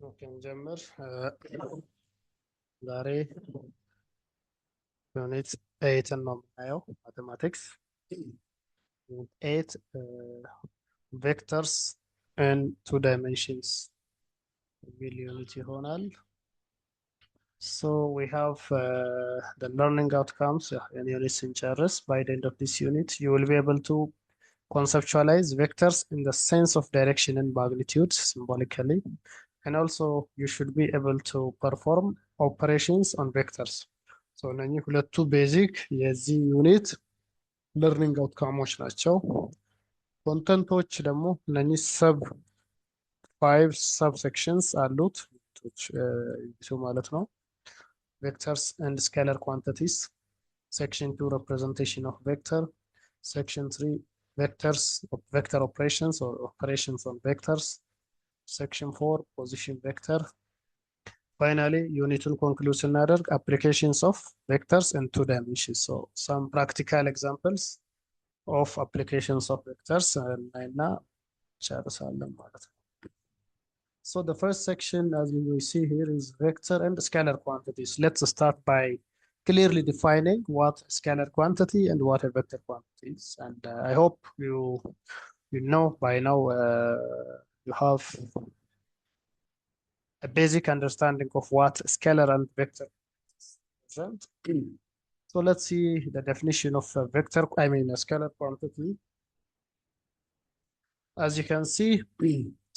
ኦኬ እንጀምር። ዛሬ ዩኒት ኤይትን ነው የምናየው። ማቴማቲክስ ኤይት ቬክተርስ ኢን ቱ ዳይሜንሽንስ የሚል ዩኒት ይሆናል። So we have the learning outcomes in unit ስንጨርስ. By the end of this unit, you will be able to conceptualize vectors in the sense of direction and magnitude symbolically. And also you should be able to perform operations on vectors. So እነኚህ ሁለቱ ቤዚክ የዚህ ዩኒት ለርኒንግ አውትካሞች ናቸው። ኮንተንቶች ደግሞ እነኚህ ሰብ 5 ሰብ ሴክሽንስ አሉት ማለት ነው። vectors and scalar quantities. Section 2 representation of vector. Section 3 vectors vector operations or operations on vectors. Section 4 position vector. Finally, unit will conclude another applications of vectors in 2 dimensions. So some practical examples of applications of vectors and now so the first section, as we see here, is vector and scalar quantities. Let's start by clearly defining what scalar quantity and what a vector quantity is. And I hope you know by now you have a basic understanding of what scalar and vector represent. So let's see the definition of a vector, a scalar quantity. As you can see,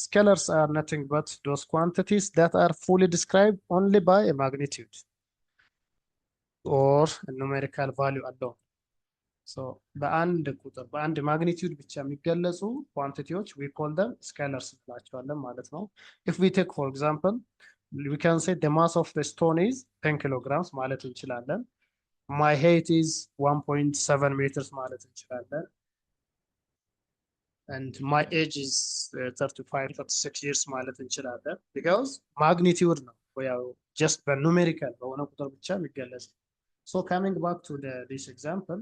scalars are nothing but those quantities that are fully described only by a magnitude or a numerical value alone. So በአንድ ቁጥር በአንድ ማግኒቲዩድ ብቻ የሚገለጹ ኳንቲቲዎች we call them scalars እንላቸዋለን ማለት ነው። If we take for example, we can say the mass of the stone is 10 kilograms ማለት እንችላለን። My height is 1.7 meters ማለት እንችላለን. And my age is 35-36 years ማለት እንችላለን because magnitude ነው ያው just በኑሜሪካል በሆነ ቁጥር ብቻ የሚገለጽ። So coming back to this example,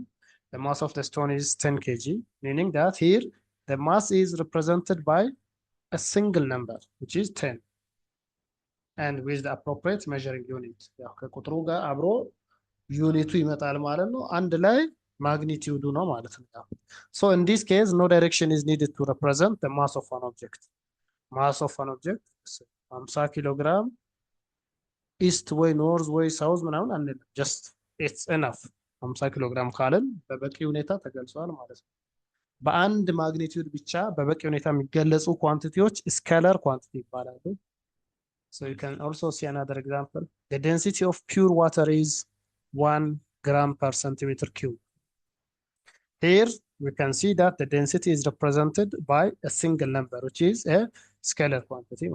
the mass of the stone is 10 kg, meaning that here the mass is represented by a single number which is 10 and with the appropriate measuring unit. ያው ከቁጥሩ ጋር አብሮ ዩኒቱ ይመጣል ማለት ነው። አንድ ላይ magnitude ነው ማለት ነው። So in this case, no direction is needed to represent the mass of an object. Mass of an object 50 kilogram east way, north way, south ምናምን አንል just it's enough 50 ኪሎግራም ካልን በበቂ ሁኔታ ተገልጿል ማለት ነው። በአንድ ማግኒቲዩድ ብቻ በበቂ ሁኔታ የሚገለጹ ኳንቲቲዎች ስካላር ኳንቲቲ ይባላሉ። So you can also see another example. The density of pure water is 1 gram per centimeter cube. Here we can see that the density is represented by a single number, which is a scalar quantity.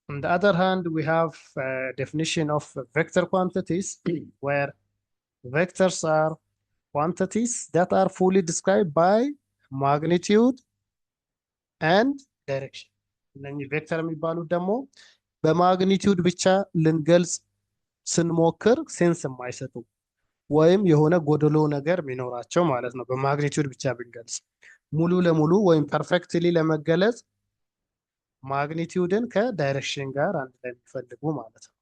On the other hand, we have a definition of vector quantities, where vectors are quantities that are fully described by magnitude and direction. እነኚህ ቬክተር የሚባሉት ደግሞ በማግኒቲዩድ ብቻ ልንገልጽ ስንሞክር ሴንስ የማይሰጡ ወይም የሆነ ጎደሎ ነገር የሚኖራቸው ማለት ነው። በማግኒቲዩድ ብቻ ብንገልጽ ሙሉ ለሙሉ ወይም ፐርፌክትሊ ለመገለጽ ማግኒቲዩድን ከዳይሬክሽን ጋር አንድ ላይ የሚፈልጉ ማለት ነው።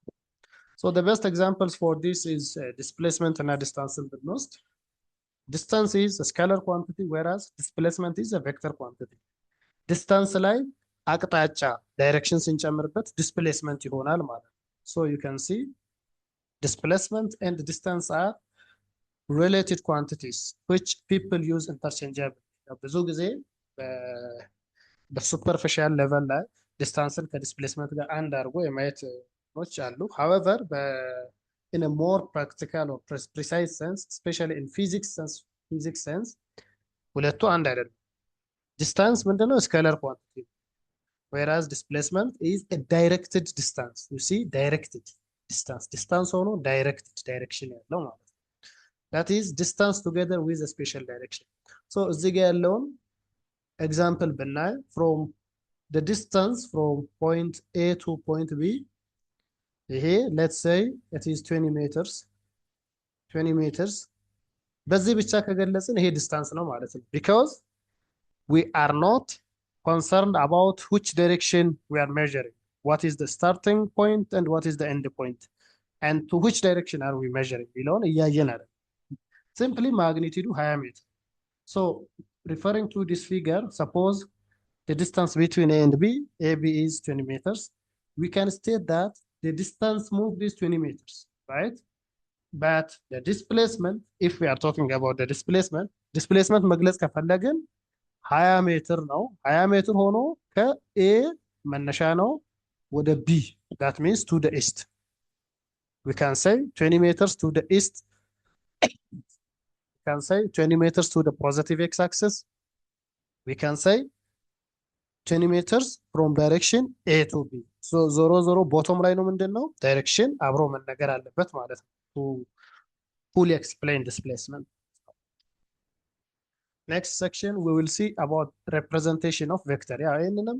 So the best examples for this is displacement እና ዲስታንስን ብንወስድ distance is a scalar quantity whereas displacement is a vector quantity. ዲስታንስ ላይ አቅጣጫ ዳይሬክሽን ስንጨምርበት ዲስፕሌስመንት ይሆናል ማለት ነው። So you can see displacement and distance are related quantities which people use interchangeably. ብዙ ጊዜ በሱፐርፊሻል ሌቨል ላይ ዲስታንስን ከዲስፕሌስመንት ጋር አንድ አድርጎ የማየት ኖች አሉ። however in a more practical or precise sense, especially in physics sense ሁለቱ አንድ አይደለም። ዲስታንስ ምንድነው? ስካላር ኳንቲቲ whereas displacement is a directed distance. You see, directed distance ሆኖ directed direction ያለው ማለት ነው። that is distance together with a special direction. So እዚህ ጋር ያለውን example ብናይ from the distance from point A to point B, ይሄ let's say it is 20 meters በዚህ ብቻ ከገለጽን ይሄ ዲስታንስ ነው ማለት ነው because we are not concerned about which direction we are measuring. What is the starting point and what is the end point? And to which direction are we measuring? Below, simply magnitude 20 meters. So referring to this figure, suppose the distance between A and B, AB is 20 meters. We can state that the distance moved is 20 meters, right? But the displacement, if we are talking about the displacement መግለጽ ከፈለግን 20 ሜትር ነው። 20 ሜትር ሆኖ ከኤ መነሻ ነው ወደ B, that means to the east. We can say 20 meters to the east. We can say 20 meters to the positive x-axis. We can say 20 meters from direction A to B. So ዞሮ ዞሮ bottom ላይ ነው ምንድነው direction አብሮ መነገር አለበት ማለት ነው to fully explain displacement. Next section we will see about representation of vector. ያ ይሄንንም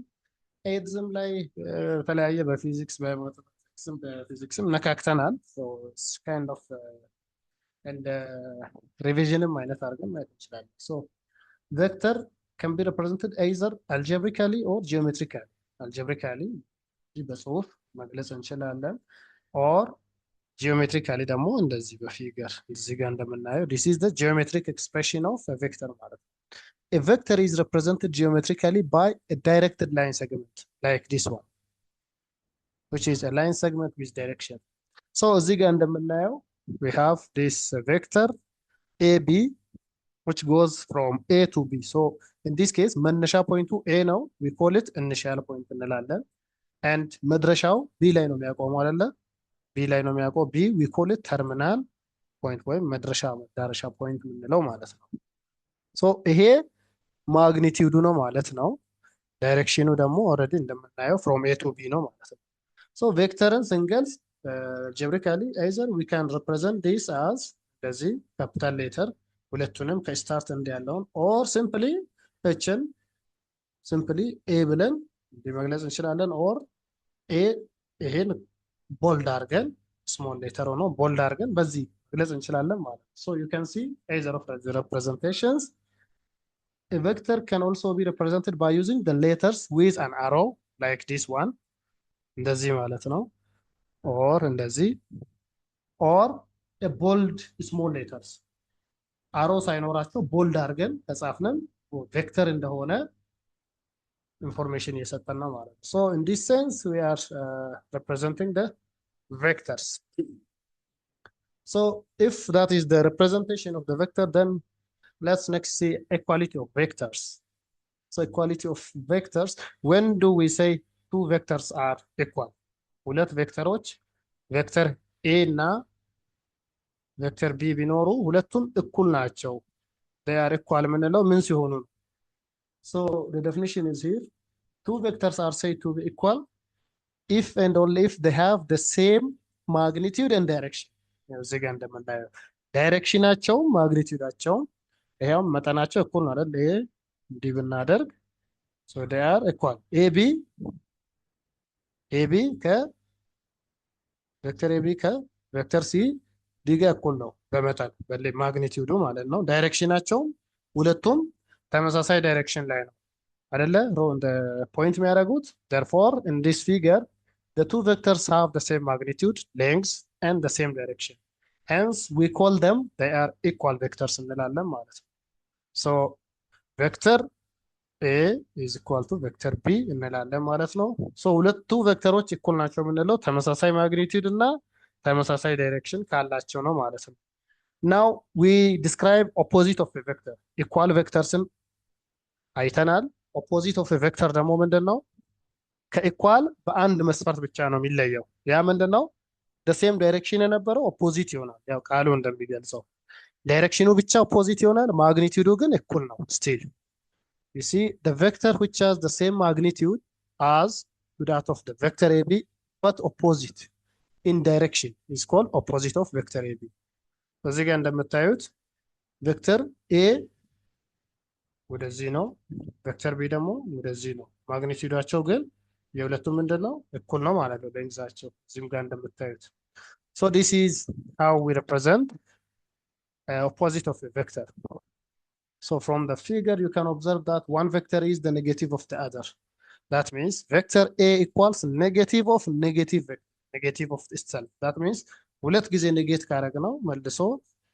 ኤድዝም ላይ ተለያየ በፊዚክስ በፊዚክስም ነካክተናል. So it's kind of and revisionም አይነት አድርገን ማየት እንችላለን. So vector can be represented either algebraically or geometrically. Algebraically በጽሁፍ መግለጽ እንችላለን, or geometrically ደግሞ እንደዚህ በፊገር እዚህ ጋር እንደምናየው this is the geometric expression of a vector ማለት ነው. A vector is represented geometrically by a directed line segment like this one, which is a line segment with direction. So እዚህ ጋር እንደምናየው we have this vector AB which goes from A to B. So in this case መነሻ ፖይንቱ A ነው, we call it initial point እንላለን, and መድረሻው B ላይ ነው የሚያቆመው አይደለ? B ላይ ነው የሚያቆመው B, we call it terminal point ወይም መዳረሻ ፖይንት የምንለው ማለት ነው. So ይሄ ማግኒቲዩዱ ነው ማለት ነው። ዳይሬክሽኑ ደግሞ ኦልሬዲ እንደምናየው from A to B ነው ማለት ነው። So ቬክተርን ስንገልጽ algebraically either we can represent this as እንደዚህ capital letter ሁለቱንም ከስታርት እንዲያለውን, or simply እችን simply A ብለን መግለጽ እንችላለን, or A ይሄን ቦልድ አድርገን small letter ሆኖ ቦልድ አድርገን በዚህ መግለጽ እንችላለን ማለት ነው. So you can see either of the representations. A vector can also be represented by using the letters with an arrow like this one, እንደዚህ ማለት ነው, or እንደዚህ, or a bold small letters አሮ ሳይኖራቸው ቦልድ አድርገን ከጻፍንም ቬክተር እንደሆነ ኢንፎርሜሽን እየሰጠን ነው ማለት ነው. So in this sense we are representing the vectors. So if that is the representation of the vector, then let's next see equality of vectors. So equality of vectors, when do we say two vectors are equal? ሁለት ቬክተሮች ቬክተር A እና ቬክተር B ቢኖሩ ሁለቱም እኩል ናቸው, they are equal የምንለው ምን ሲሆኑ ነው? So the definition is here. Two vectors are said to be equal if and only if they have the same magnitude and direction. እዚህ ጋር እንደምናየው ዳይሬክሽናቸው ማግኒቲዩዳቸው ይሄው መጠናቸው እኩል ነው አይደል? ይሄ እንዲህ ብናደርግ so they are equal. AB ከቬክተር AB ከቬክተር C ዲጋ እኩል ነው በመጠን በማግኒቲዩዱ ማለት ነው። ዳይሬክሽናቸው ሁለቱም ተመሳሳይ ዳይሬክሽን ላይ ነው አይደለ? the point የሚያደርጉት. therefore in this figure the two vectors have the same magnitude, length and the same direction, hence we call them they are equal vectors እንላለን ማለት ነው. so vector A is equal to vector B እንላለን ማለት ነው. so ሁለቱ ቬክተሮች እኩል ናቸው የምንለው ተመሳሳይ ማግኒቲዩድ እና ተመሳሳይ ዳይሬክሽን ካላቸው ነው ማለት ነው. now we describe opposite of a vector. equal vectorsን አይተናል. opposite of a vector ደግሞ ምንድነው? ከኢኳል በአንድ መስፈርት ብቻ ነው የሚለየው። ያ ምንድነው? the same direction የነበረው opposite ይሆናል። ያው ቃሉ እንደሚገልጸው ዳይሬክሽኑ ብቻ opposite ይሆናል፣ ማግኒቲዩዱ ግን እኩል ነው still. you see the vector which has the same magnitude as that of the vector AB but opposite in direction is called opposite of vector AB. በዚህ ጋር እንደምታዩት ቬክተር A ወደዚህ ነው፣ ቬክተር B ደግሞ ወደዚህ ነው። ማግኒቲዩዳቸው ግን የሁለቱም ምንድነው? እኩል ነው ማለት ነው ሌንግዛቸው እዚህም ጋር እንደምታዩት። so this is how we represent opposite of a vector. So from the figure you can observe that one vector is the negative of the other. That means vector A equals negative of negative of itself. That means ሁለት ጊዜ ኔጌት ካረግ ነው መልሶ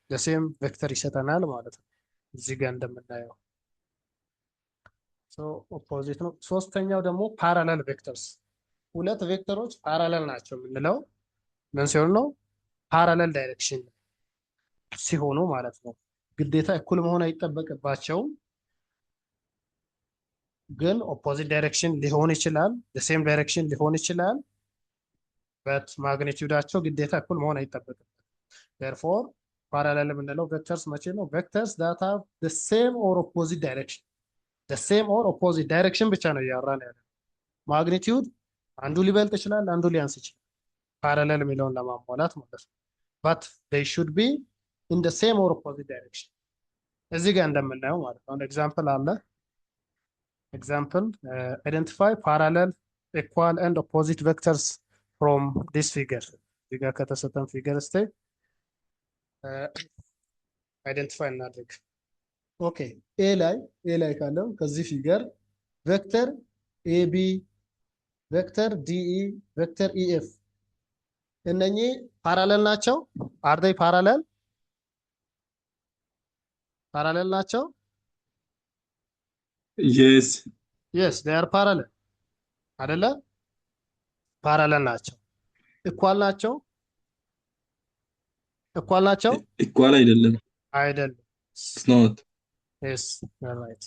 the same vector ይሰጠናል ማለት ነው። እዚህ ጋር እንደምናየው so opposite ነው። ሶስተኛው ደግሞ parallel vectors ሁለት ቬክተሮች ፓራለል ናቸው የምንለው ምን ሲሆን ነው? ፓራለል ዳይሬክሽን ሲሆኑ ማለት ነው። ግዴታ እኩል መሆን አይጠበቅባቸውም፣ ግን ኦፖዚት ዳይሬክሽን ሊሆን ይችላል፣ ሴም ዳይሬክሽን ሊሆን ይችላል። በት ማግኒቲዩዳቸው ግዴታ እኩል መሆን አይጠበቅም። therefore ፓራለል የምንለው ቬክተርስ መቼ ነው? ቬክተርስ that have the same or opposite direction the same or opposite direction ብቻ ነው እያወራን ያለ። ማግኒቲዩድ አንዱ ሊበልጥ ይችላል፣ አንዱ ሊያንስ ይችላል፣ ፓራለል የሚለውን ለማሟላት ማለት ነው። but they should be in the same or opposite direction እዚህ ጋር እንደምናየው ማለት ነው። ኤግዛምፕል አለ። ኤግዛምፕል identify parallel equal and opposite vectors from this figure እዚህ ጋር ከተሰጠን ፊገር እስቲ አይደንቲፋይ እናድርግ። ኦኬ ኤ ላይ ካለው ከዚህ ፊገር ቬክተር ኤቢ ቬክተር ዲኢ ቬክተር ኢኤፍ እነኚህ ፓራለል ናቸው። አር ዴይ ፓራለል ናቸው? yes yes they are parallel አይደለ? ፓራለል ናቸው። ኢኳል ናቸው? ኢኳል አይደለም። it's not yes you're right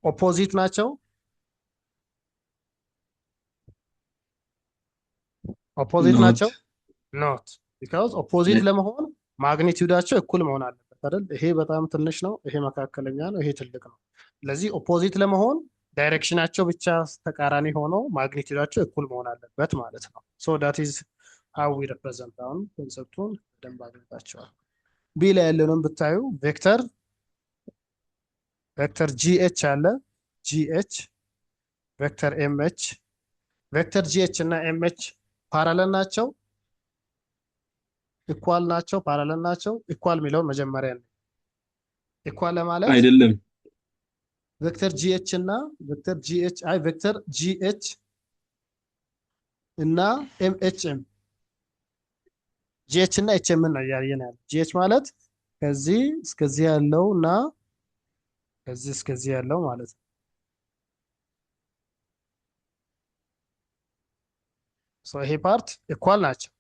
ኦፖዚት ናቸው? ኦፖዚት ናቸው? not because ኦፖዚት ለመሆን ማግኒቲዩዳቸው እኩል መሆን አለበት አይደል? ይሄ በጣም ትንሽ ነው፣ ይሄ መካከለኛ ነው፣ ይሄ ትልቅ ነው። ስለዚህ ኦፖዚት ለመሆን ዳይሬክሽናቸው ብቻ ተቃራኒ ሆኖ ማግኒቲዩዳቸው እኩል መሆን አለበት ማለት ነው። so that is how we represent አሁን ኮንሰፕቱን በደንብ አግኝታችኋል። ቢ ላይ ያለውን ብታዩ ቬክተር ጂኤች አለ። ጂኤች ቬክተር ኤምኤች ቬክተር ጂኤች እና ኤምኤች ፓራለል ናቸው? ኢኳል ናቸው? ፓራለል ናቸው? ኢኳል የሚለውን መጀመሪያ ነው። ኢኳል ለማለት አይደለም። ቬክተር ጂኤች እና ቬክተር ጂኤች እና ኤምኤችኤም ጂኤች እና ኤችኤም ነው እያየን ያለው። ጂኤች ማለት ከዚህ እስከዚህ ያለው እና ከዚህ እስከዚህ ያለው ማለት ነው። ሶ ይሄ ፓርት ኢኳል ናቸው።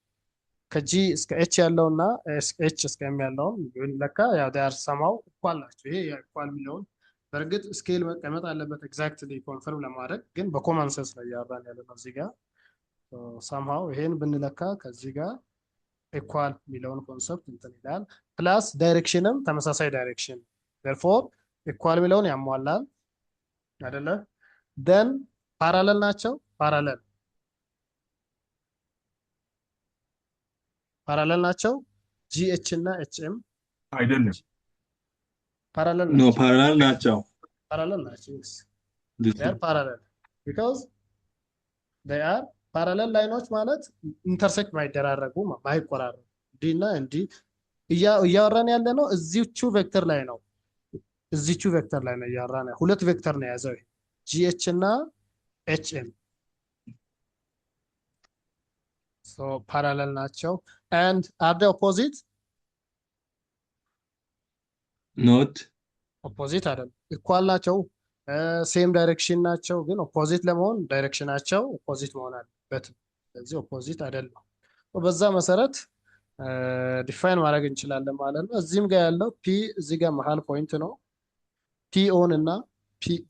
ከጂ እስከ ኤች ያለው እና ኤች እስከ ኤም ያለው ለካ ያው ዳር ሰማው ኢኳል ናቸው። ይሄ ኢኳል የሚለውን በእርግጥ ስኬል መቀመጥ አለበት ኤግዛክትሊ ኮንፈርም ለማድረግ፣ ግን በኮመን ሴንስ ነው እያወራን ያለነው እዚህ ጋር። ሰምሃው ይሄን ብንለካ ከዚህ ጋር ኢኳል የሚለውን ኮንሰፕት እንትን ይላል። ፕላስ ዳይሬክሽንም ተመሳሳይ ዳይሬክሽን therefore ኢኳል የሚለውን ያሟላል አይደለ? then ፓራለል ናቸው? ፓራለል ናቸው? ጂኤች እና ኤችኤም አይደለም። ፓራለል no ፓራለል ናቸው። yes they are parallel because they are ፓራለል ላይኖች ማለት ኢንተርሴክት ማይደራረጉ ማይቆራረጡ ዲ እና እንዲ እያወራን ያለ ነው። እዚቹ ቬክተር ላይ ነው እያወራን ሁለት ቬክተር ነው የያዘው ጂኤች እና ኤችኤም ሶ ፓራለል ናቸው። and are they opposite? not opposite አይደለም። ኢኳል ናቸው፣ ሴም ዳይሬክሽን ናቸው፣ ግን ኦፖዚት ለመሆን ዳይሬክሽናቸው ኦፖዚት መሆን አለበት። ስለዚህ ኦፖዚት አይደለም። በዛ መሰረት ዲፋይን ማድረግ እንችላለን ማለት ነው። እዚህም ጋር ያለው ፒ እዚህ ጋር መሃል ፖይንት ነው። ፒ ኦን እና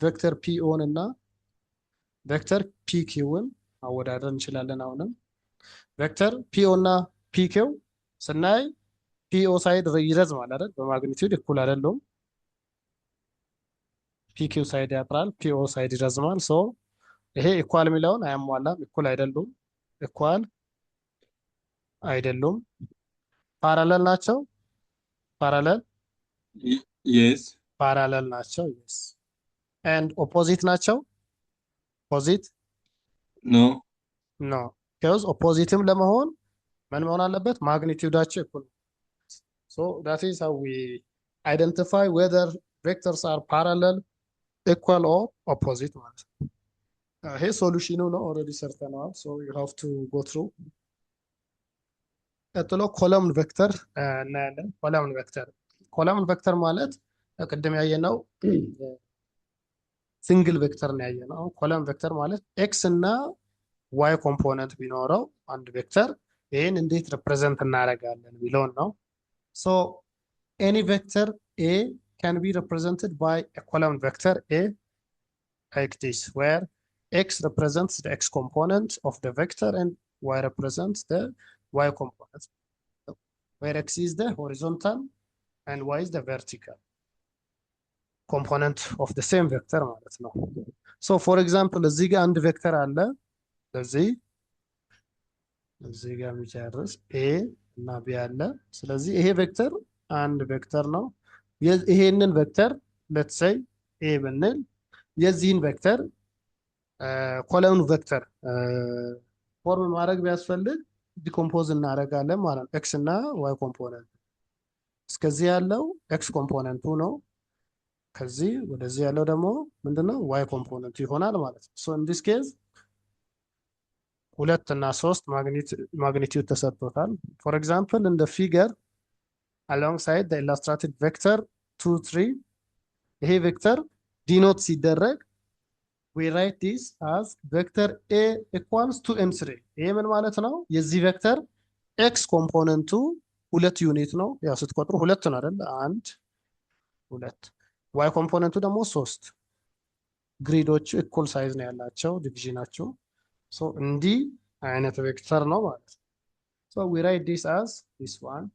ቬክተር ፒ ኦን እና ቬክተር ፒ ኪውን ማወዳደር እንችላለን። አሁንም ቬክተር ፒ ኦ እና ፒ ኪው ስናይ ፒ ኦ ሳይድ ይረዝማል አይደል? በማግኒቲዩድ እኩል አይደለም። ፒ ኪው ሳይድ ያጥራል፣ ፒ ኦ ሳይድ ይረዝማል። ሶ ይሄ ኢኳል የሚለውን አያሟላም። እኩል አይደሉም። ፓራለል ናቸው? yes ፓራለል ናቸው። yes and opposite ናቸው? no because ኦፖዚትም ለመሆን ምን መሆን አለበት? ማግኒቲዩዳቸው እኩል። so that is how we identify whether vectors are parallel, equal or opposite ማለት ነው። ይሄ ሶሉሽኑ ነው ኦልሬዲ ሰርተነዋል። so you have to go through። ቀጥሎ ኮለምን ቬክተር እናያለን። ኮለምን ቬክተር ማለት ቅድም ያየነው ሲንግል ቬክተር ነው ያየነው። ኮለምን ቬክተር ማለት ኤክስ እና ዋይ ኮምፖነንት ቢኖረው አንድ ቬክተር ይህን እንዴት ሪፕሬዘንት እናደርጋለን የሚለውን ነው። so any vector A can be represented by a column vector A like this, where X represents the X component of the vector and Y represents the Y component, where X is the horizontal and Y is the vertical component of the same vector ማለት ነው። so for example እዚህ ጋር አንድ ቬክተር አለ እዚህ ጋር የሚጨርስ A እና B አለ። ስለዚህ ይሄ ቬክተር አንድ ቬክተር ነው። ይሄንን ቬክተር let's say A ብንል የዚህን ቬክተር ኮለምን ቬክተር ፎርም ማድረግ ቢያስፈልግ ዲኮምፖዝ እናደርጋለን ማለት ነው። ኤክስ እና ዋይ ኮምፖነንት እስከዚህ ያለው ኤክስ ኮምፖነንቱ ነው። ከዚህ ወደዚህ ያለው ደግሞ ምንድነው ዋይ ኮምፖነንቱ ይሆናል ማለት ነው። so in this case 2 እና 3 ማግኒቲዩድ ተሰጥቶታል። for example in the figure alongside the illustrated vector 2 3 ይሄ ቬክተር ዲኖት ሲደረግ we write this as vector A equals 2 and 3። ይሄ ምን ማለት ነው? የዚህ ቬክተር ኤክስ ኮምፖነንቱ 2 ዩኒት ነው። ያው ስትቆጥሩ 2 ነው አይደል? 1 2 ዋይ ኮምፖነንቱ ደግሞ 3። ግሪዶቹ ኢኩል ሳይዝ ነው ያላቸው ዲቪዥናቸው። so እንዲህ አይነት ቬክተር ነው ማለት ነው። so we write this as this one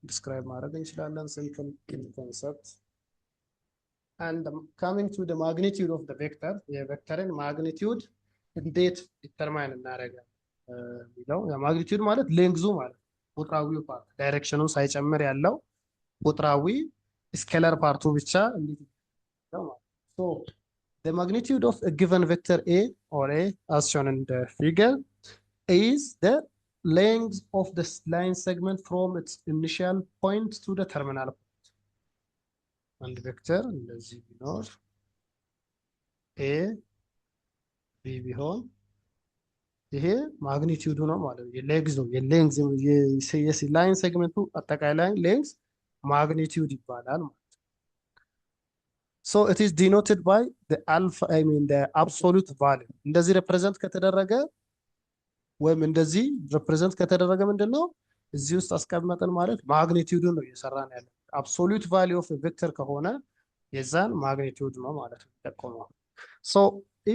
describe ማድረግ እንችላለን simple concept. and coming to the magnitude of the vector የቬክተርን ማግኒቲዩድ እንዴት ዲተርማይን እናደርጋለን የሚለው ማግኒቲዩድ ማለት ሌንግዙ ማለት ቁጥራዊው ፓርት ዳይሬክሽኑን ሳይጨምር ያለው ቁጥራዊ ስኬለር ፓርቱ ብቻ እንዴት ነው ማለት so the magnitude of a given vector A or A as shown in the figure is the length of the line segment from its initial point to the terminal point. አንድ ቬክተር እንደዚህ ቢኖር A B ቢሆን ይሄ ማግኒቲዩዱ ነው ማለት ነው። የሌንግዝ ነው የላይን ሴግመንቱ አጠቃላይ ሌንግዝ ማግኒቲዩድ ይባላል ማለት ነው። so it is denoted by the alpha the absolute value እንደዚህ ሪፕሬዘንት ከተደረገ ወይም እንደዚህ ሪፕሬዘንት ከተደረገ ምንድነው እዚህ ውስጥ አስቀመጠን ማለት ማግኒቲዩዱ ነው እየሰራን ያለው። absolute value of a vector ከሆነ የዛን ማግኒቲዩድ ነው ማለት ነው ተቆማው። so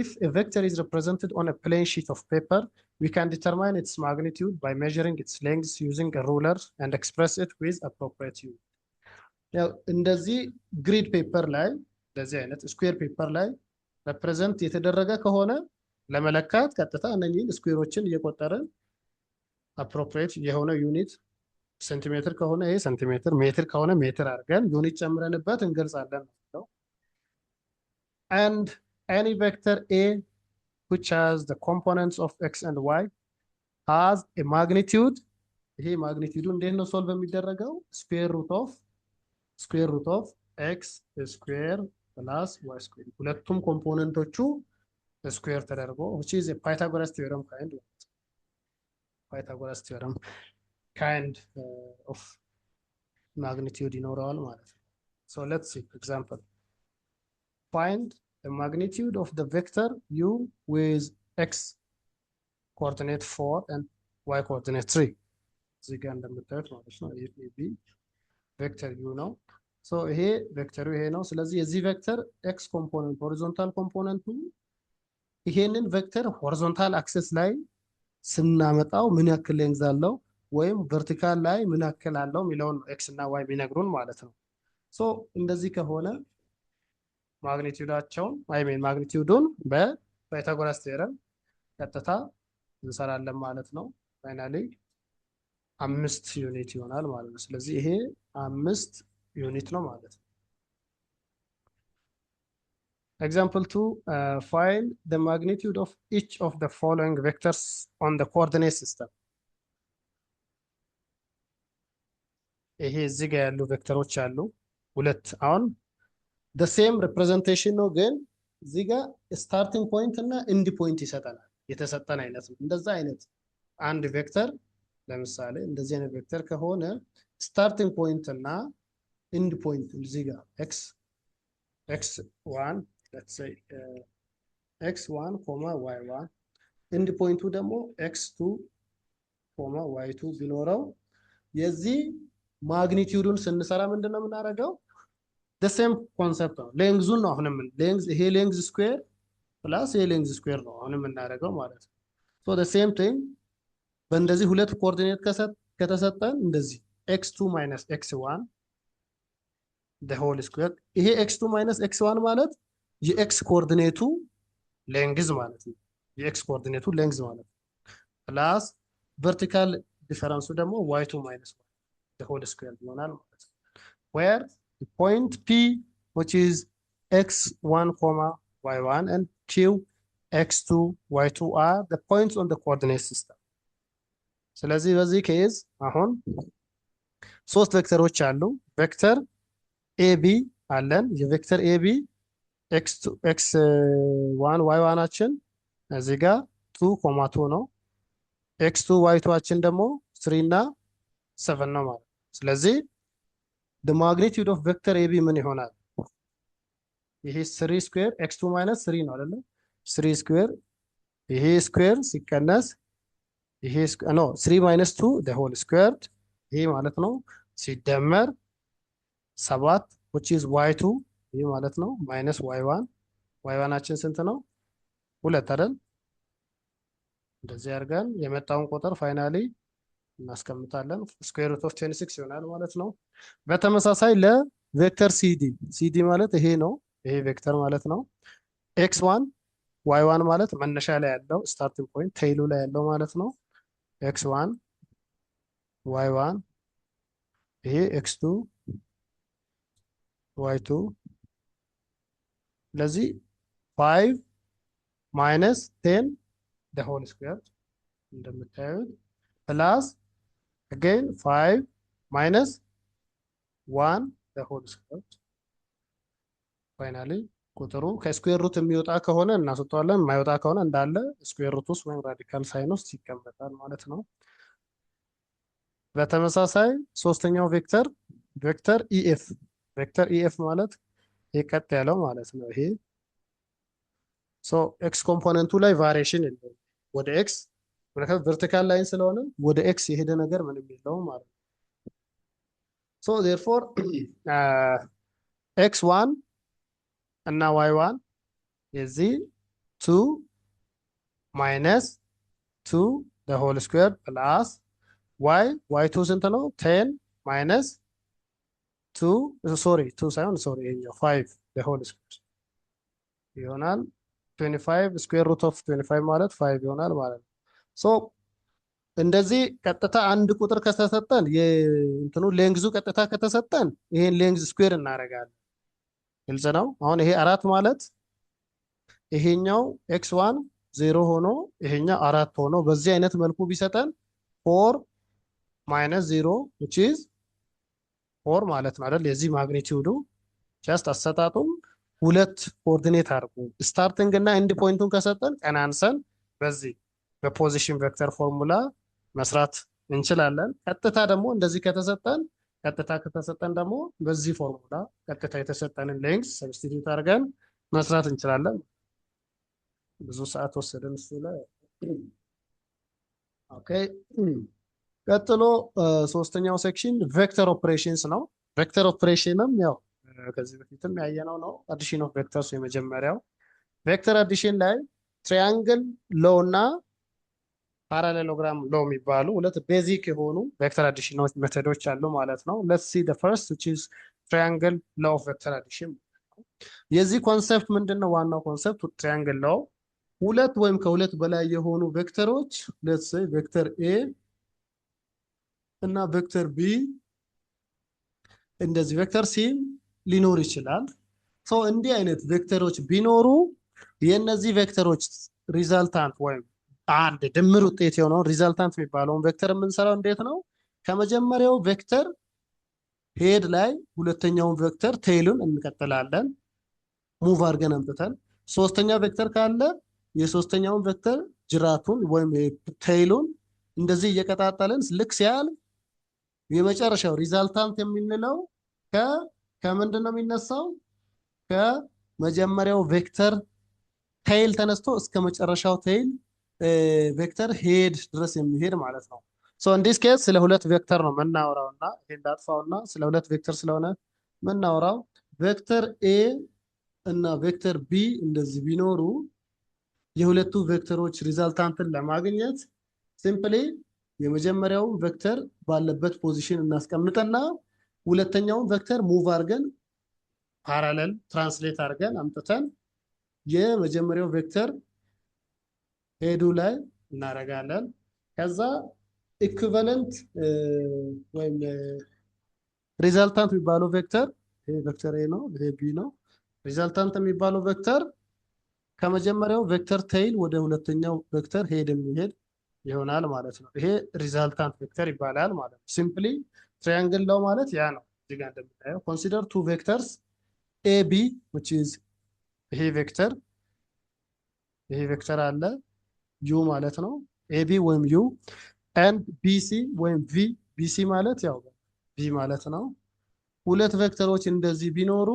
if a vector is represented on a plain sheet of paper we can determine its magnitude by measuring its length using a ruler and express it with appropriate unit. ያው እንደዚህ ግሪድ ፔፐር ላይ እንደዚህ አይነት ስኩዌር ፔፐር ላይ ሪፕሬዘንት የተደረገ ከሆነ ለመለካት ቀጥታ እነኚህን ስኩዌሮችን እየቆጠረን appropriate የሆነ ዩኒት ሴንቲሜትር ከሆነ ይሄ ሴንቲሜትር፣ ሜትር ከሆነ ሜትር አድርገን ዩኒት ጨምረንበት እንገልጻለን ነው። and any vector A which has the components of x and y has a magnitude ይሄ ማግኒቲዩዱ እንዴት ነው ሶልቭ የሚደረገው? square root of x square plus y square ሁለቱም ኮምፖነንቶቹ ስኩዌር ተደርጎ which is a Pythagoras theorem kind of magnitude ይኖረዋል ማለት ነው። so let's see example. find the magnitude of the vector u with x coordinate 4 and y coordinate 3 እዚህ ጋር እንደምታዩት ማለት ነው። ይሄ ቬክተር u ነው። so ይሄ ቬክተሩ ይሄ ነው። ስለዚህ የዚህ ቬክተር x ኮምፖነንት ሆሪዞንታል ኮምፖነንቱ ይሄንን ቬክተር ሆሪዞንታል አክሰስ ላይ ስናመጣው ምን ያክል ሌንግዝ አለው ወይም ቨርቲካል ላይ ምን ያክል አለው የሚለውን ኤክስ እና ዋይ ቢነግሩን ማለት ነው። ሶ እንደዚህ ከሆነ ማግኒቲዩዳቸውን ማግኒቲዩዱን በፓይታጎራስ ቴዎረም ቀጥታ እንሰራለን ማለት ነው። ፋይናሊ 5 ዩኒት ይሆናል ማለት ነው። ስለዚህ ይሄ 5 ዩኒት ነው ማለት ነው። Example 2, find the magnitude of each of the following vectors on the coordinate system. ይሄ እዚህ ጋር ያሉ ቬክተሮች አሉ። ሁለት አሁን the same representation ነው ግን እዚህ ጋር ስታርቲንግ ፖይንት እና ኢንድ ፖይንት ይሰጠናል። የተሰጠን አይነት ነው። እንደዛ አይነት አንድ ቬክተር ለምሳሌ እንደዚህ አይነት ቬክተር ከሆነ ስታርቲንግ ፖይንት እና ኢንድ ፖይንት እዚህ ጋር x1 let's say x1 y1 ኢንድ ፖይንቱ ደግሞ x2 y2 ቢኖረው የዚህ ማግኒቲዩዱን ስንሰራ ምንድነው የምናደርገው? the same concept ነው። ሌንግዙን ነው አሁንም ይሄ ሌንግዝ ስኩዌር ፕላስ ይሄ ሌንግዝ ስኩዌር ነው አሁንም የምናደርገው ማለት ነው። so the same thing በእንደዚህ ሁለት ኮኦርዲኔት ከተሰጠን እንደዚህ x2 minus x1 the whole square ይሄ x2 minus x1 ማለት የx ኮኦርዲኔቱ ሌንግዝ ማለት ነው። የx ኮኦርዲኔቱ ሌንግዝ ማለት ነው ፕላስ ቨርቲካል ዲፈረንሱ ደግሞ y2 minus the whole square ይሆናል ማለት ነው። where the point P which is x1 comma y1 and Q x2 y2 are the points on the coordinate system ስለዚህ በዚህ ኬዝ አሁን ሶስት ቬክተሮች አሉ። ቬክተር AB አለን። የቬክተር AB x1 y1 አችን እዚህ ጋር 2,2 ነው። x2 y2 አችን ደግሞ 3 እና 7 ነው ማለት። ስለዚህ the magnitude of vector AB ምን ይሆናል? ይሄ 3 ስኩዌር x2 minus 3 ነው አይደል? 3 ስኩዌር ይሄ ስኩዌር ሲቀነስ ይሄ ኖ 3 minus 2 the whole squared ይሄ ማለት ነው ሲደመር 7 which is y2 ይሄ ማለት ነው minus y1 y1 አችን ስንት ነው? 2 አይደል? እንደዚህ አድርገን የመጣውን ቁጥር ፋይናሊ እናስቀምጣለን። ስኩዌር ሩት ኦፍ 26 ይሆናል ማለት ነው። በተመሳሳይ ለቬክተር ሲዲ ማለት ይሄ ነው። ይሄ ቬክተር ማለት ነው። x1 y1 ማለት መነሻ ላይ ያለው ስታርቲንግ ፖይንት ቴይሉ ላይ ያለው ማለት ነው። x1 y1 ይሄ x2 y2 ለዚህ 5 minus 10 the whole square እንደምታዩት ፕላስ again 5 minus 1 the whole square ፋይናሊ ቁጥሩ ከስኩዌር ሩት የሚወጣ ከሆነ እናስወጣዋለን፣ የማይወጣ ከሆነ እንዳለ ስኩዌር ሩት ውስጥ ወይም ራዲካል ሳይን ውስጥ ይቀመጣል ማለት ነው። በተመሳሳይ ሶስተኛው ቬክተር ኢኤፍ ማለት ይሄ ቀጥ ያለው ማለት ነው። ይሄ ኤክስ ኮምፖነንቱ ላይ ቫሪዬሽን የለውም። ወደ ኤክስ ቨርቲካል ላይን ስለሆነ ወደ ኤክስ የሄደ ነገር ምንም የለውም ማለት ነው። ዴርፎር x1 እና y1 የዚህ 2 minus 2 the whole square plus y2 ስንት ነው? 10 minus 2 ሳይሆን ይሄኛው 5 the whole square ይሆናል 25 square root of 25 ማለት 5 ይሆናል ማለት ነው። እንደዚህ ቀጥታ አንድ ቁጥር ከተሰጠን የእንትኑ ሌንግዙ ቀጥታ ከተሰጠን ይሄን ሌንግዝ ስኩዌር እናደርጋለን። ግልጽ ነው። አሁን ይሄ 4 ማለት ይሄኛው x1 0 ሆኖ ይሄኛው 4 ሆኖ በዚህ አይነት መልኩ ቢሰጠን 4 minus 0 which is 4 ማለት ነው አይደል? የዚህ ማግኒቲዩዱ ጀስት አሰጣጡም ሁለት ኮኦርዲኔት አድርጉ። ስታርቲንግ እና ኤንድ ፖይንቱን ከሰጠን ቀናንሰን በዚህ በፖዚሽን ቬክተር ፎርሙላ መስራት እንችላለን። ቀጥታ ደግሞ እንደዚህ ከተሰጠን ደግሞ በዚህ ፎርሙላ ቀጥታ የተሰጠንን ሌንግዝ ሰብስቲቲዩት አድርገን መስራት እንችላለን። ብዙ ሰዓት ወሰደን እሱ ላይ። ኦኬ ቀጥሎ ሶስተኛው ሴክሽን ቬክተር ኦፕሬሽንስ ነው። ቬክተር ኦፕሬሽንም ያው ከዚህ በፊትም ያየነው ነው። አዲሽን ኦፍ ቬክተርስ የመጀመሪያው ቬክተር አዲሽን ላይ ትራያንግል ሎው እና ፓራሌሎግራም ሎው የሚባሉ ሁለት ቤዚክ የሆኑ ቬክተር አዲሽን ሜቶዶች አሉ ማለት ነው። ሌትስ ሲ ዘ ፈርስት which is triangle law of vector addition። የዚህ ኮንሰፕት ምንድነው? ዋናው ኮንሰፕት ትራያንግል ሎው ሁለት ወይም ከሁለት በላይ የሆኑ ቬክተሮች ሌትስ ሴ ቬክተር ኤ እና ቬክተር ቢ እንደዚህ ቬክተር ሲ ሊኖር ይችላል። እንዲህ አይነት ቬክተሮች ቢኖሩ የነዚህ ቬክተሮች ሪዛልታንት ወይም አንድ ድምር ውጤት የሆነውን ሪዛልታንት የሚባለውን ቬክተር የምንሰራው እንዴት ነው? ከመጀመሪያው ቬክተር ሄድ ላይ ሁለተኛውን ቬክተር ቴይሉን እንቀጥላለን ሙቭ አድርገን አምጥተን ሶስተኛ ቬክተር ካለ የሶስተኛውን ቬክተር ጅራቱን ወይም ቴይሉን እንደዚህ እየቀጣጠልን ልክ ሲያል የመጨረሻው ሪዛልታንት የምንለው ከምንድን ነው የሚነሳው? ከመጀመሪያው ቬክተር ቴይል ተነስቶ እስከ መጨረሻው ቴይል ቬክተር ሄድ ድረስ የሚሄድ ማለት ነው። ሶ ኢን ዲስ ኬስ ስለ ሁለት ቬክተር ነው የምናወራውና ይሄን ላጥፋውና ስለ ሁለት ቬክተር ስለሆነ የምናወራው ቬክተር ኤ እና ቬክተር ቢ እንደዚህ ቢኖሩ የሁለቱ ቬክተሮች ሪዛልታንትን ለማግኘት ሲምፕሊ የመጀመሪያውን ቬክተር ባለበት ፖዚሽን እናስቀምጥና ሁለተኛውን ቬክተር ሙቭ አድርገን ፓራለል ትራንስሌት አድርገን አምጥተን የመጀመሪያው ቬክተር ሄዱ ላይ እናደርጋለን። ከዛ ኢኩቫለንት ወይም ሪዛልታንት የሚባለው ቬክተር ይሄ ቬክተር ኤ ነው፣ ይሄ ቢ ነው። ሪዛልታንት የሚባለው ቬክተር ከመጀመሪያው ቬክተር ቴይል ወደ ሁለተኛው ቬክተር ሄድ የሚሄድ ይሆናል ማለት ነው። ይሄ ሪዛልታንት ቬክተር ይባላል ማለት ነው። ሲምፕሊ ትራያንግል ነው ማለት ያ ነው። እዚህ ጋር እንደምታየው ኮንሲደር ቱ ቬክተርስ ኤ ቢ which is ይሄ ቬክተር አለ ዩ ማለት ነው። ኤ ቢ ወይም ዩ and BC ወይም ቪ ቢሲ ማለት ያው ቪ ማለት ነው። ሁለት ቬክተሮች እንደዚህ ቢኖሩ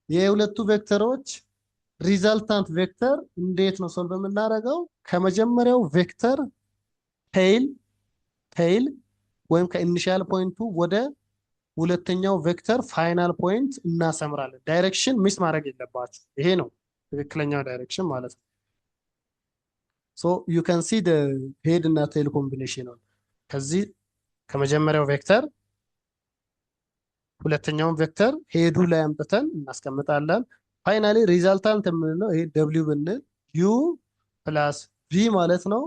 የሁለቱ ቬክተሮች ሪዛልታንት ቬክተር እንዴት ነው ሶልቭ የምናደርገው? ከመጀመሪያው ቬክተር ቴይል ወይም ከኢኒሻል ፖይንቱ ወደ ሁለተኛው ቬክተር ፋይናል ፖይንት እናሰምራለን። ዳይሬክሽን ሚስ ማድረግ የለባችሁ። ይሄ ነው ትክክለኛው ዳይሬክሽን ማለት ነው። ሶ ዩ ካን ሲ ዘ ሄድ እና ቴይል ኮምቢኔሽን ነው። ከዚህ ከመጀመሪያው ቬክተር ሁለተኛውን ቬክተር ሄዱ ላይ አምጥተን እናስቀምጣለን። ፋይናሊ ሪዛልታንት የምንለው ይሄ ደብሊው ብንል ዩ ፕላስ ቪ ማለት ነው።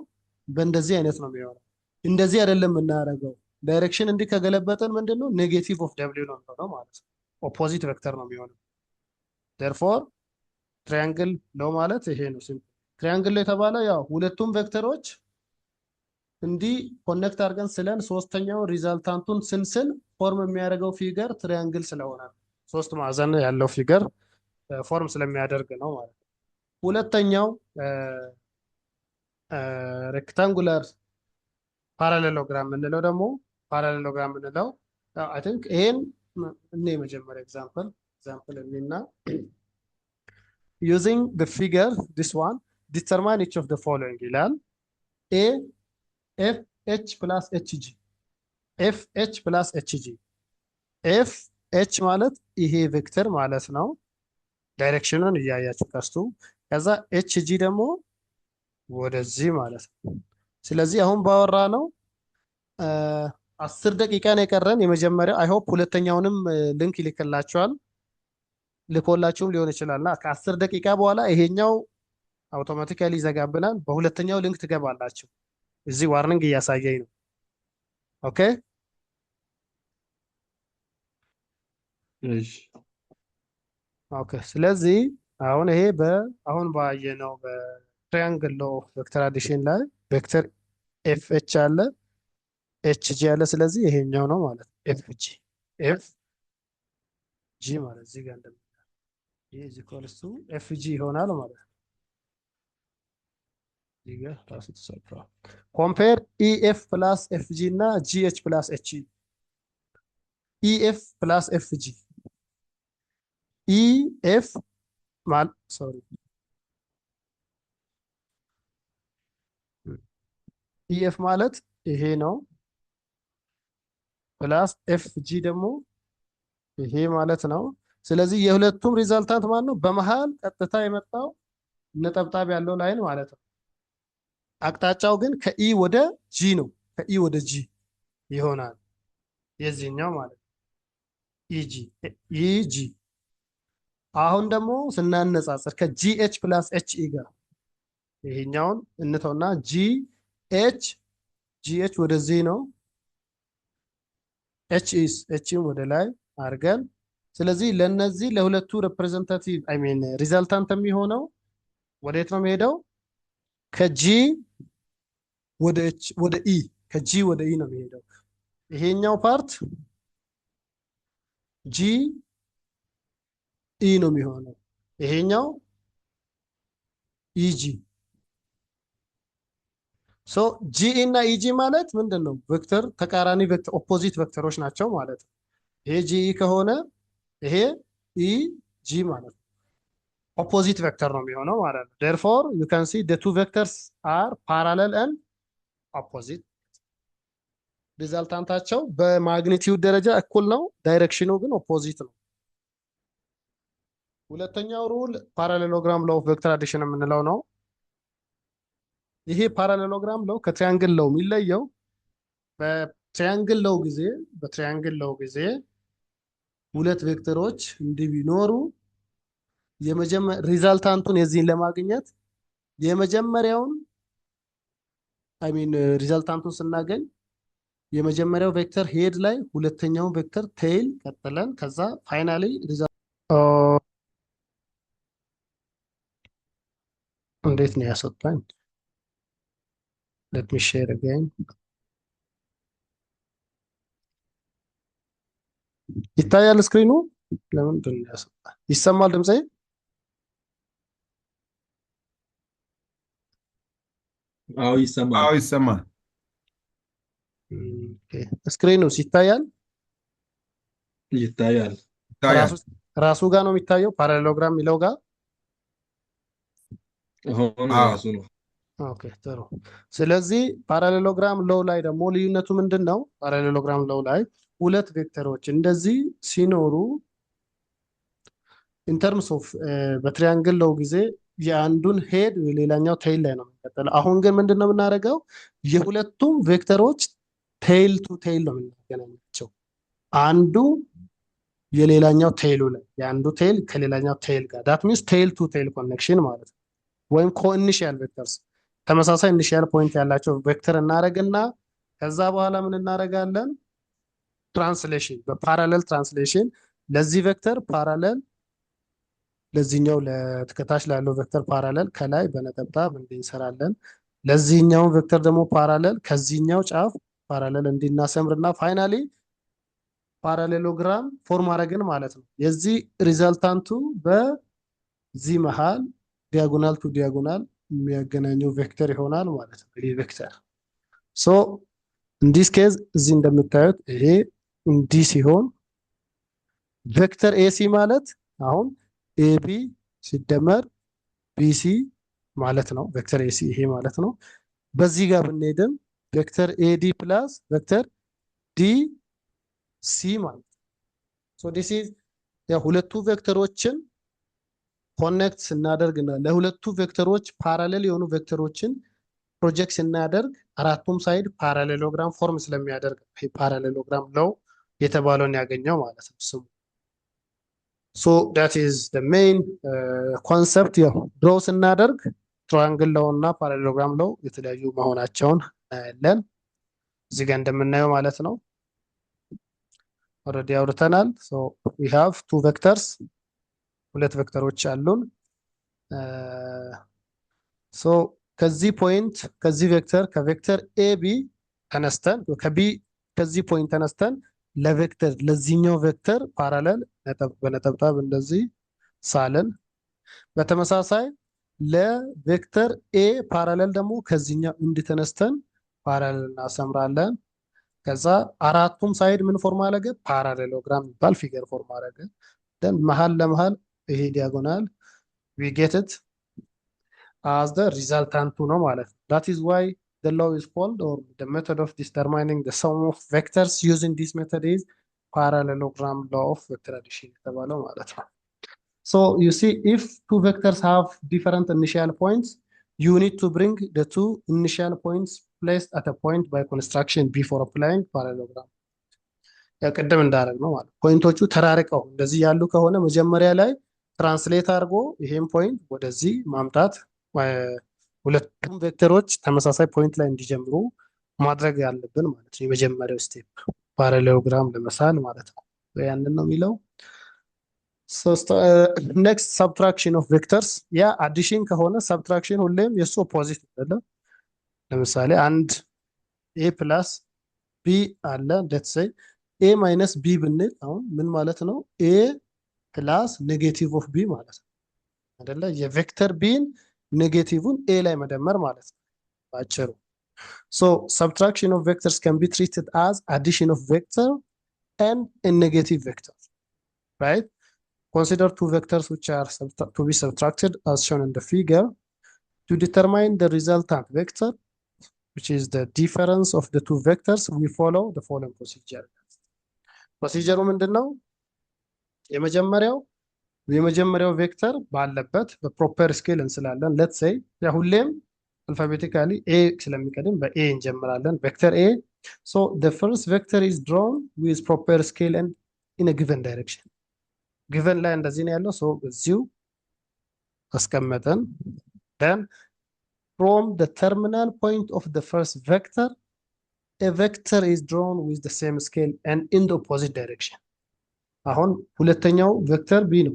በእንደዚህ አይነት ነው የሚሆነው። እንደዚህ አይደለም የምናደርገው። ዳይሬክሽን እንዲህ ከገለበጠን ምንድነው ኔጌቲቭ ኦፍ ደብሊው ነው የሚሆነው ማለት ነው። ኦፖዚት ቬክተር ነው የሚሆነው። ዴርፎር ትራያንግል ነው ማለት ይሄ ነው። ሲምፕል ትራያንግል የተባለ ያው ሁለቱም ቬክተሮች እንዲህ ኮኔክት አድርገን ስለን ሶስተኛው ሪዛልታንቱን ስንስል ፎርም የሚያደርገው ፊገር ትራያንግል ስለሆነ ሶስት ማዕዘን ያለው ፊገር ፎርም ስለሚያደርግ ነው ማለት ነው። ሁለተኛው ሬክታንጉላር ፓራሌሎግራም የምንለው ደግሞ አይ ቲንክ ይሄን እኔ መጀመሪያ ኤግዛምፕል እኔና using the figure this one determine each of the following ይላል። a f h plus hg f h plus hg f h ማለት ይሄ ቬክተር ማለት ነው። ዳይሬክሽኑን እያያችሁ ቀስቱ ከዛ hg ደግሞ ወደዚህ ማለት ነው። ስለዚህ አሁን ባወራ ነው 10 ደቂቃ ነው የቀረን። የመጀመሪያው አይ ሆፕ ሁለተኛውንም ሊንክ ይልክላችኋል ልኮላችሁም ሊሆን ይችላልና ከ10 ደቂቃ በኋላ ይሄኛው አውቶማቲካሊ ይዘጋብናል። በሁለተኛው ሊንክ ትገባላችሁ። እዚህ ዋርኒንግ እያሳየኝ ነው። ኦኬ ኦኬ። ስለዚህ አሁን ይሄ አሁን ባየነው በትራያንግል ሎው ኦፍ ቬክተር አዲሽን ላይ ቬክተር ኤፍ ኤች አለ ኤች ጂ አለ። ስለዚህ ይሄኛው ነው ማለት ኤፍ ጂ ማለት እዚህ ጋር እንደምታዩት ይሄ ኢዝ ኢኳልስ ቱ ኤፍ ጂ ይሆናል ማለት ነው። እዚህ ጋር ራሱ ተሰራ ኮምፔር ኢኤፍ ፕላስ ኤፍ ጂ እና ጂኤች ፕላስ ኤች ኢኤፍ ፕላስ ኤፍ ጂ ኢኤፍ ማለት ሶሪ ኢኤፍ ማለት ይሄ ነው ፕላስ ኤፍ ጂ ደግሞ ይሄ ማለት ነው። ስለዚህ የሁለቱም ሪዛልታንት ማለት ነው በመሃል ቀጥታ የመጣው ነጠብጣብ ያለው ላይን ማለት ነው። አቅጣጫው ግን ከኢ ወደ ጂ ነው። ከኢ ወደ ጂ ይሆናል የዚህኛው ማለት ነው። ኢጂ አሁን ደግሞ ስናነጻጽር ከጂኤች ፕላስ ኤች ኢ ጋር ይሄኛውን እንተውና ጂኤች ወደዚህ ነው። ኤችን ወደ ላይ አድርገን ስለዚህ ለነዚህ ለሁለቱ ሪፕሬዘንታቲቭ አይ ሚን ሪዛልታንት የሚሆነው ወዴት ነው የሚሄደው? ከጂ ወደ ኤች ወደ ኢ ከጂ ወደ ኢ ነው የሚሄደው። ይሄኛው ፓርት ጂ ኢ ነው የሚሆነው። ይሄኛው ኢጂ። ሶ ጂኢ እና ኢጂ ማለት ምንድን ነው? ቬክተር ተቃራኒ ቬክተር ኦፖዚት ቬክተሮች ናቸው ማለት ነው። ይሄ ጂኢ ከሆነ ይሄ ኢጂ ማለት ነው። ኦፖዚት ቬክተር ነው የሚሆነው ማለት ነው። ዴርፎር ዩ ካን ሲ the two vectors are parallel and opposite። ሪዛልታንታቸው በማግኒቲዩድ ደረጃ እኩል ነው፣ ዳይሬክሽኑ ግን ኦፖዚት ነው። ሁለተኛው ሩል ፓራሌሎግራም ሎው ኦፍ ቬክተር አዲሽን የምንለው ነው። ይሄ ፓራሌሎግራም ሎው ከትሪያንግል ሎው የሚለየው በትሪያንግል ሎው ጊዜ ሁለት ቬክተሮች እንዲህ ቢኖሩ ሪዛልታንቱን የዚህን ለማግኘት የመጀመሪያውን ሪዛልታንቱን ስናገኝ የመጀመሪያው ቬክተር ሄድ ላይ ሁለተኛውን ቬክተር ቴይል ቀጥለን ከዛ ፋይናሊ እንዴት ነው ያስወጣኝ? let me share again። ይታያል ስክሪኑ? ለምንድን ነው ያስወጣኝ? ይሰማል ድምጼ? አዎ ይሰማል። ይሰማል። ስክሪኑ ይታያል? ይታያል። ራሱ ጋር ነው የሚታየው ፓራሌሎግራም የሚለው ጋር። አሁን ራሱ ነው። ኦኬ ጥሩ። ስለዚህ ፓራሌሎግራም ሎው ላይ ደግሞ ልዩነቱ ምንድን ነው? ፓራሌሎግራም ሎው ላይ ሁለት ቬክተሮች እንደዚህ ሲኖሩ ኢንተርምስ ኦፍ በትሪያንግል ሎው ጊዜ የአንዱን ሄድ ሌላኛው ቴይል ላይ ነው የሚቀጥለው። አሁን ግን ምንድን ነው የምናደርገው? የሁለቱም ቬክተሮች ቴይል ቱ ቴይል ነው የምናገናኛቸው። አንዱ የሌላኛው ቴይሉ ላይ የአንዱ ቴይል ከሌላኛው ቴይል ጋር ዳት ሚንስ ቴይል ቱ ቴይል ኮኔክሽን ማለት ነው። ወይም ኮኢኒሺያል ቬክተርስ ተመሳሳይ ኢኒሺያል ፖይንት ያላቸው ቬክተር እናደርግና ከዛ በኋላ ምን እናደርጋለን? ትራንስሌሽን በፓራሌል ትራንስሌሽን ለዚህ ቬክተር ፓራሌል ለዚህኛው ለተከታች ላለው ቬክተር ፓራሌል ከላይ በነጠብጣብ እንዲህ እንሰራለን። ለዚህኛው ቬክተር ደግሞ ፓራሌል ከዚህኛው ጫፍ ፓራሌል እንዲናሰምርና ፋይናሊ ፓራሌሎግራም ፎርም አደረግን ማለት ነው። የዚህ ሪዛልታንቱ በዚህ መሃል ዲያጎናል ቱ ዲያጎናል የሚያገናኘው ቬክተር ይሆናል ማለት ነው። ይሄ ቬክተር ሶ እንዲስ ኬዝ እዚህ እንደምታዩት ይሄ እንዲህ ሲሆን ቬክተር ኤሲ ማለት አሁን ኤቢ ሲደመር ቢሲ ማለት ነው። ቬክተር ኤሲ ይሄ ማለት ነው። በዚህ ጋር ብንሄድም ቬክተር ኤዲ ፕላስ ቬክተር ዲ ሲ ማለት ነው። ሶ ዲስ ኢዝ ሁለቱ ቬክተሮችን ኮኔክት ስናደርግና ለሁለቱ ቬክተሮች ፓራሌል የሆኑ ቬክተሮችን ፕሮጀክት ስናደርግ አራቱም ሳይድ ፓራሌሎግራም ፎርም ስለሚያደርግ ይሄ ፓራሌሎግራም ሎው የተባለውን ያገኘው ማለት ነው ስሙ። ሶ ዳት ኢዝ ዘ ሜይን ኮንሰፕት። ያው ድሮ ስናደርግ ትራያንግል ሎው እና ፓራሌሎግራም ሎው የተለያዩ መሆናቸውን እናያለን እዚህ ጋር እንደምናየው ማለት ነው። ኦልሬዲ አውርተናል። ሶ ዊ ሃቭ ቱ ቬክተርስ ሁለት ቬክተሮች አሉን። ሶ ከዚህ ፖይንት ከዚህ ቬክተር ከቬክተር ኤቢ ተነስተን ከዚህ ፖይንት ተነስተን ለቬክተር ለዚህኛው ቬክተር ፓራሌል በነጠብጣብ እንደዚህ ሳልን። በተመሳሳይ ለቬክተር ኤ ፓራሌል ደግሞ ከዚህኛው እንድተነስተን ፓራሌል እናሰምራለን። ከዛ አራቱም ሳይድ ምን ፎርም አደረገ? ፓራሌሎግራም የሚባል ፊገር ፎርም አደረገ። ደን መሃል ለመሃል ይሄ ዲያጎናል we get it as the resultant ነው ማለት ነው። that is why the law is called, or the method of determining the sum of vectors using this method is parallelogram law of vector addition የተባለው ማለት ነው። so you see if two vectors have different initial points you need to bring the two initial points placed at a point by construction before applying parallelogram። ቅድም እንዳደረግ ነው ማለት ፖይንቶቹ ተራርቀው እንደዚህ ያሉ ከሆነ መጀመሪያ ላይ ትራንስሌት አድርጎ ይሄን ፖይንት ወደዚህ ማምጣት ሁለቱም ቬክተሮች ተመሳሳይ ፖይንት ላይ እንዲጀምሩ ማድረግ ያለብን ማለት ነው። የመጀመሪያው ስቴፕ ፓራሌሎግራም ለመሳል ማለት ነው። ያንን ነው የሚለው። ኔክስት ሰብትራክሽን ኦፍ ቬክተርስ። ያ አዲሽን ከሆነ ሰብትራክሽን ሁሌም የሱ ኦፖዚት አይደለም። ለምሳሌ አንድ ኤ ፕላስ ቢ አለ ሌትስ ሴይ ኤ ማይነስ ቢ ብንል አሁን ምን ማለት ነው? ኤ ፕላስ ኔጌቲቭ ኦፍ ቢ ማለት ነው አይደለ? የቬክተር ቢን ኔጌቲቭን ኤ ላይ መደመር ማለት ነው ባጭሩ። So subtraction of vectors can be treated as addition of vector and a negative vector, right? Consider two vectors which are to be subtracted as shown in the figure. To determine the resultant vector, which is the difference of the two vectors, we follow the following procedure. Procedure ምንድነው? የመጀመሪያው ቬክተር ባለበት በፕሮፐር ስኬል እንስላለን። ሌትስ ሴይ ሁሌም አልፋቤቲካሊ ኤ ስለሚቀድም በኤ እንጀምራለን። ቬክተር ኤ ሶ the first vector is drawn with proper scale and in a given direction. given ላይ እንደዚህ ነው ያለው። ሶ እዚሁ አስቀመጠን። then from the terminal point of the first vector a vector is drawn with the same scale and in the opposite direction. አሁን ሁለተኛው ቬክተር ቢ ነው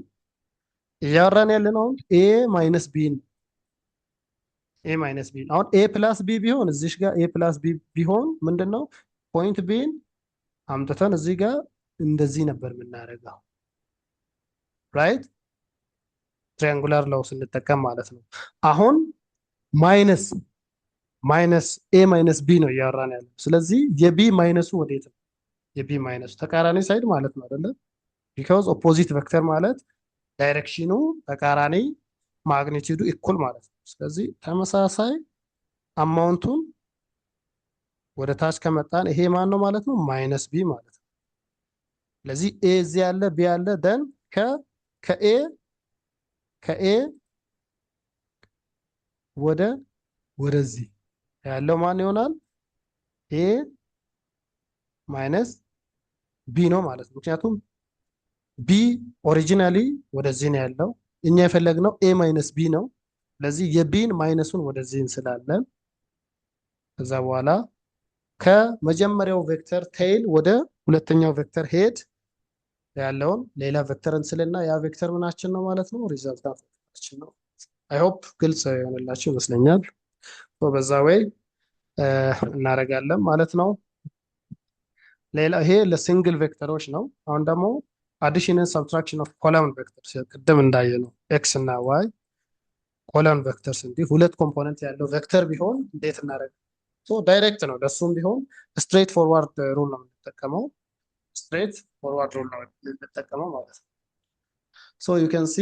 እያወራን ያለነው ኤ ማይነስ ቢ ነው። ኤ ማይነስ ቢ አሁን ኤ ፕላስ ቢ ቢሆን እዚህ ጋር ኤ ፕላስ ቢ ቢሆን ምንድነው ፖይንት ቢን አምጥተን እዚህ ጋር እንደዚህ ነበር የምናደርገው ራይት ትሪያንጉላር ላው ስንጠቀም ማለት ነው። አሁን ማይነስ ኤ ማይነስ ቢ ነው እያወራን ያለው። ስለዚህ የቢ ማይነሱ ወዴት ነው? የቢ ማይነሱ ተቃራኒ ሳይድ ማለት ነው አይደለ? ቢኮዝ ኦፖዚት ቬክተር ማለት ዳይሬክሽኑ ተቃራኒ ማግኒቲዩዱ ኢኩል ማለት ነው። ስለዚህ ተመሳሳይ አማውንቱን ወደ ታች ከመጣን ይሄ ማን ነው ማለት ነው? ማይነስ ቢ ማለት ነው። ስለዚህ ኤ እዚህ ያለ ቢ ያለ ደን ከኤ ወደዚህ ያለው ማን ይሆናል? ኤ ማይነስ ቢ ነው ማለት ነው። ምክንያቱም ቢ ኦሪጂናሊ ወደዚህ ነው ያለው፣ እኛ የፈለግነው ኤ ማይነስ ቢ ነው። ስለዚህ የቢን ማይነሱን ወደዚህ እንስላለን። ከዛ በኋላ ከመጀመሪያው ቬክተር ቴይል ወደ ሁለተኛው ቬክተር ሄድ ያለውን ሌላ ቬክተር እንስልና ያ ቬክተር ምናችን ነው ማለት ነው? ሪዛልታችን ነው። አይ ሆፕ ግልጽ የሆነላችሁ ይመስለኛል። በዛ ወይ እናደርጋለን ማለት ነው። ሌላ ይሄ ለሲንግል ቬክተሮች ነው። አሁን ደግሞ አዲሽን ኤንድ ሰብትራክሽን ኦፍ ኮለመን ቬክተርስ ቅድም እንዳየ ነው ኤክስ እና ዋይ ኮለመን ቬክተርስ እንዲህ ሁለት ኮምፖነንት ያለው ቬክተር ቢሆን እንዴት እናደርግ? ሶ ዳይሬክት ነው። ለሱም ቢሆን ስትሬት ፎርዋርድ ሩል ነው የምንጠቀመው። ስትሬት ፎርዋርድ ሩል ነው የምንጠቀመው ማለት ነው። ሶ ዩ ካን ሲ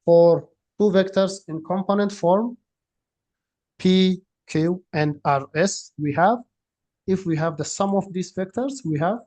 ፎር two vectors in component form P, Q and R, S, we have, if we have the sum of these vectors, we have